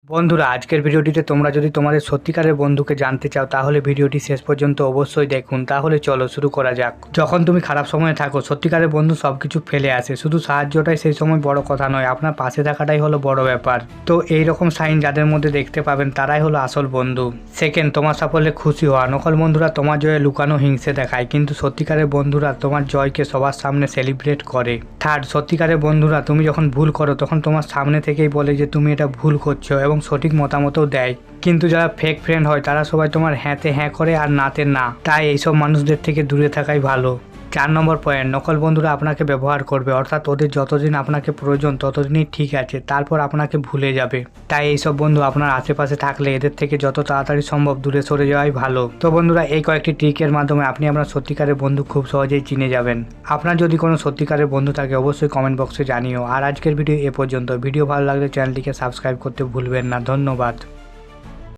বন্ধুরা, আজকের ভিডিওটিতে তোমরা যদি তোমাদের সত্যিকারের বন্ধুকে জানতে চাও তাহলে ভিডিওটি শেষ পর্যন্ত অবশ্যই দেখুন। তাহলে চলো শুরু করা যাক। যখন তুমি খারাপ সময়ে থাকো, সত্যিকারের বন্ধু সবকিছু ফেলে আসে। শুধু সাহায্যটাই সেই সময় বড় কথা নয়, আপনার পাশে থাকাটাই হলো বড় ব্যাপার। তো এই রকম সাইন যাদের মধ্যে দেখতে পাবেন তারাই হলো আসল বন্ধু। সেকেন্ড, তোমার সাফল্যে খুশি হওয়া। নকল বন্ধুরা তোমার জয়ে লুকানো হিংসে দেখায়, কিন্তু সত্যিকারের বন্ধুরা তোমার জয়কে সবার সামনে সেলিব্রেট করে। থার্ড, সত্যিকারের বন্ধুরা তুমি যখন ভুল করো তখন তোমার সামনে থেকেই বলে যে তুমি এটা ভুল করছো এবং সঠিক মতামতও দেয়। কিন্তু যারা ফেক ফ্রেন্ড হয় তারা সবাই তোমার হ্যাঁতে হ্যাঁ করে আর নাতে না। তাই এইসব মানুষদের থেকে দূরে থাকাই ভালো। 4 নম্বর পয়েন্ট, নকল বন্ধুরা আপনাকে ব্যবহার করবে, অর্থাৎ ওদের যতদিন আপনাকে প্রয়োজন ততদিনই ঠিক আছে, তারপর আপনাকে ভুলে যাবে। তাই এইসব বন্ধু আপনার আশেপাশে থাকলে এদের থেকে যত তাড়াতাড়ি সম্ভব দূরে সরে যাওয়াই ভালো। তো বন্ধুরা, এই কয়েকটি ট্রিকের মাধ্যমে আপনি আপনার সত্যিকারের বন্ধু খুব সহজেই চিনে যাবেন। আপনার যদি কোনো সত্যিকারের বন্ধু থাকে অবশ্যই কমেন্ট বক্সে জানিও। আর আজকের ভিডিও এ পর্যন্ত। ভিডিও ভালো লাগলে চ্যানেলটিকে সাবস্ক্রাইব করতে ভুলবেন না। ধন্যবাদ।